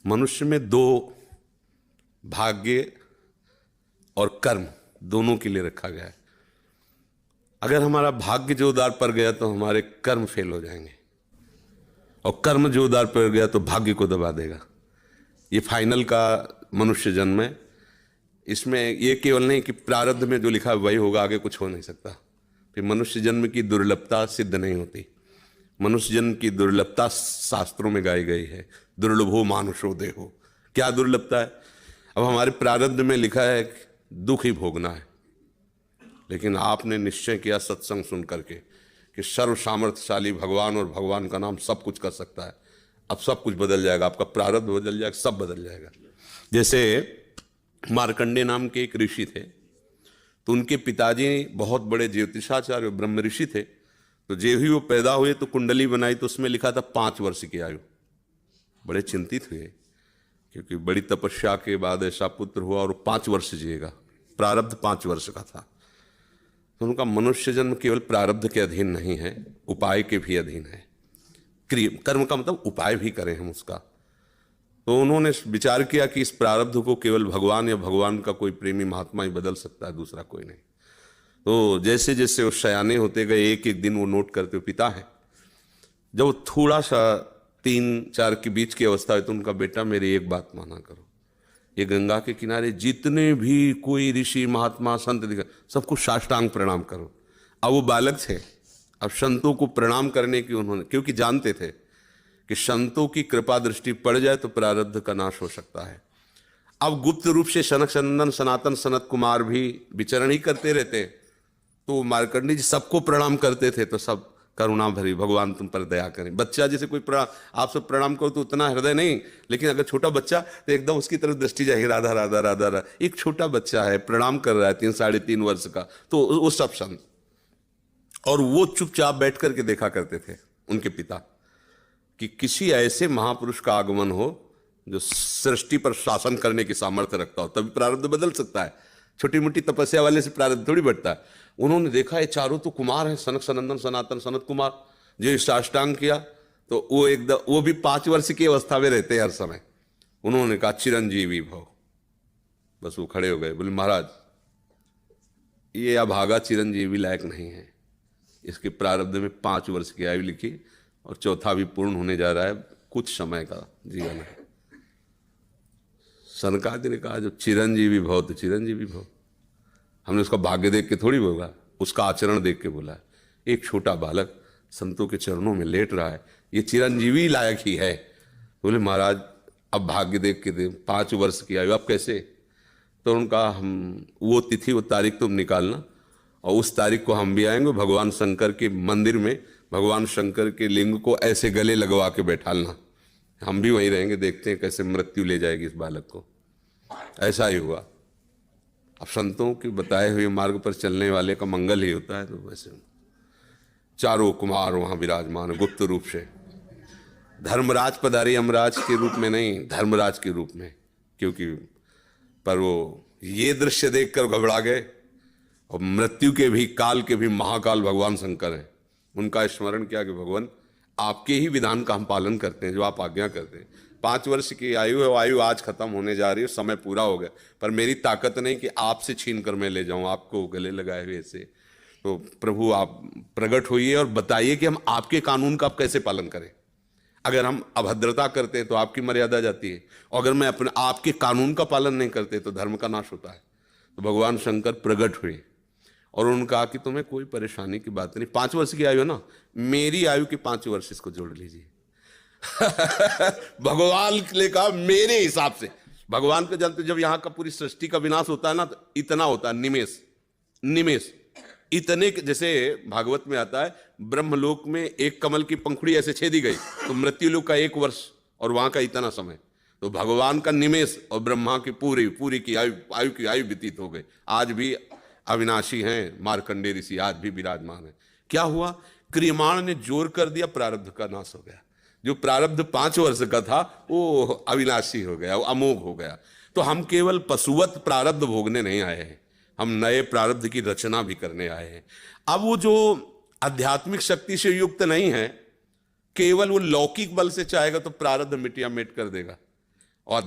मनुष्य में दो भाग्य और कर्म दोनों के लिए रखा गया है। अगर हमारा भाग्य जोरदार पड़ गया तो हमारे कर्म फेल हो जाएंगे, और कर्म जोरदार पड़ गया तो भाग्य को दबा देगा। ये फाइनल का मनुष्य जन्म है। इसमें ये केवल नहीं कि प्रारब्ध में जो लिखा है वही होगा, आगे कुछ हो नहीं सकता। फिर मनुष्य जन्म की दुर्लभता सिद्ध नहीं होती। मनुष्य जन्म की दुर्लभता शास्त्रों में गाई गई है, दुर्लभो मानुषो देहो। क्या दुर्लभता है? अब हमारे प्रारब्ध में लिखा है दुख ही भोगना है, लेकिन आपने निश्चय किया सत्संग सुन करके कि सर्व सामर्थ्यशाली भगवान और भगवान का नाम सब कुछ कर सकता है। अब सब कुछ बदल जाएगा, आपका प्रारब्ध बदल जाएगा, सब बदल जाएगा। जैसे मार्कंडे नाम के एक ऋषि थे, तो उनके पिताजी बहुत बड़े ज्योतिषाचार्य ब्रह्म ऋषि थे। तो जो ही वो पैदा हुए तो कुंडली बनाई, तो उसमें लिखा था 5 वर्ष की आयु। बड़े चिंतित हुए, क्योंकि बड़ी तपस्या के बाद ऐसा पुत्र हुआ और 5 वर्ष जिएगा। प्रारब्ध 5 वर्ष का था। तो उनका मनुष्य जन्म केवल प्रारब्ध के अधीन नहीं है, उपाय के भी अधीन है। कर्म का मतलब उपाय भी करें हम उसका। तो उन्होंने विचार किया कि इस प्रारब्ध को केवल भगवान या भगवान का कोई प्रेमी महात्मा ही बदल सकता है, दूसरा कोई नहीं। तो जैसे जैसे वो सयाने होते गए, एक एक दिन वो नोट करते हुए, पिता है जब वो थोड़ा सा 3-4 के बीच की अवस्था है, तो उनका बेटा मेरी एक बात माना करो, ये गंगा के किनारे जितने भी कोई ऋषि महात्मा संत दिखा, सबको साष्टांग प्रणाम करो। अब वो बालक थे, अब संतों को प्रणाम करने की उन्होंने, क्योंकि जानते थे कि संतों की कृपा दृष्टि पड़ जाए तो प्रारब्ध का नाश हो सकता है। अब गुप्त रूप से सनक सनंदन सनातन सनत कुमार भी विचरण ही करते रहते, तो मार्कंडी जी सबको प्रणाम करते थे। तो सब करुणा भरी, भगवान तुम पर दया करें। बच्चा जैसे कोई आप सब प्रणाम करो तो उतना हृदय नहीं, लेकिन अगर छोटा बच्चा तो एकदम उसकी तरफ दृष्टि जाएगी, राधा राधा राधा राधा। एक छोटा बच्चा है, प्रणाम कर रहा है 3-3.5 वर्ष का, तो वो सब संत, और वो चुपचाप बैठ करके देखा करते थे उनके पिता कि किसी ऐसे महापुरुष का आगमन हो जो सृष्टि पर शासन करने की सामर्थ्य रखता हो, तभी प्रारब्ध बदल सकता है। छोटी मोटी तपस्या वाले से प्रारब्ध थोड़ी बढ़ता है। उन्होंने देखा ये चारों तो कुमार हैं, सनक सनंदन सनातन सनत कुमार, जो साष्टांग किया तो वो एकदम, वो भी 5 वर्ष की अवस्था में रहते हैं हर समय। उन्होंने कहा चिरंजीवी भव। बस वो खड़े हो गए, बोले महाराज ये अभागा चिरंजीवी लायक नहीं है, इसके प्रारब्ध में 5 वर्ष की आयु लिखी और चौथा भी पूर्ण होने जा रहा है, कुछ समय का जीवन है। सनकादि ने कहा जो चिरंजीवी भव तो चिरंजीवी भव। हमने उसका भाग्य देख के थोड़ी बोला, उसका आचरण देख के बोला। एक छोटा बालक संतों के चरणों में लेट रहा है, ये चिरंजीवी लायक ही है। बोले महाराज अब भाग्य देख के दे, 5 वर्ष की आयु, अब कैसे? तो उनका हम वो तिथि वो तारीख तुम निकालना, और उस तारीख को हम भी आएंगे। भगवान शंकर के मंदिर में भगवान शंकर के लिंग को ऐसे गले लगवा के बैठालना, हम भी वहीं रहेंगे, देखते हैं कैसे मृत्यु ले जाएगी इस बालक को। ऐसा ही हुआ। अब संतों के बताए हुए मार्ग पर चलने वाले का मंगल ही होता है। तो वैसे चारों कुमार वहां विराजमान गुप्त रूप से। धर्मराज पधारे, यमराज के रूप में नहीं, धर्मराज के रूप में, क्योंकि पर वो ये दृश्य देखकर घबरा गए। और मृत्यु के भी, काल के भी महाकाल भगवान शंकर हैं। उनका स्मरण किया कि भगवान आपके ही विधान का हम पालन करते हैं, जो आप आज्ञा करते हैं। 5 वर्ष की आयु है, वो आयु आज खत्म होने जा रही है, समय पूरा हो गया, पर मेरी ताकत नहीं कि आपसे छीन कर मैं ले जाऊं आपको गले लगाए हुए से। तो प्रभु आप प्रकट होइए और बताइए कि हम आपके कानून का आप कैसे पालन करें। अगर हम अभद्रता करते हैं तो आपकी मर्यादा जाती है, और अगर मैं अपने आपके कानून का पालन नहीं करते तो धर्म का नाश होता है। तो भगवान शंकर प्रकट हुए और उन्होंने कहा कि तुम्हें कोई परेशानी की बात नहीं, 5 वर्ष की आयु है ना, मेरी आयु के 5 वर्ष इसको जोड़ लीजिए। भगवान ने कहा मेरे हिसाब से। भगवान को जानते, जब यहां का पूरी सृष्टि का विनाश होता है ना, तो इतना होता है, निमेष निमेष इतने, जैसे भागवत में आता है ब्रह्मलोक में एक कमल की पंखुड़ी ऐसे छेदी गई तो मृत्यु लोक का 1 वर्ष और वहां का इतना समय। तो भगवान का निमेष और ब्रह्मा की पूरी की आयु की आयु व्यतीत हो गई। आज भी अविनाशी हैं मार्कंडे ऋषि, आज भी विराजमान है। क्या हुआ? क्रियमाण ने जोर कर दिया, प्रारब्ध का नाश हो गया। जो प्रारब्ध 5 वर्ष का था वो अविनाशी हो गया, वो अमोघ हो गया। तो हम केवल पशुवत प्रारब्ध भोगने नहीं आए हैं, हम नए प्रारब्ध की रचना भी करने आए हैं। अब वो जो आध्यात्मिक शक्ति से युक्त नहीं है, केवल वो लौकिक बल से चाहेगा तो प्रारब्ध मिटिया मिट कर देगा। और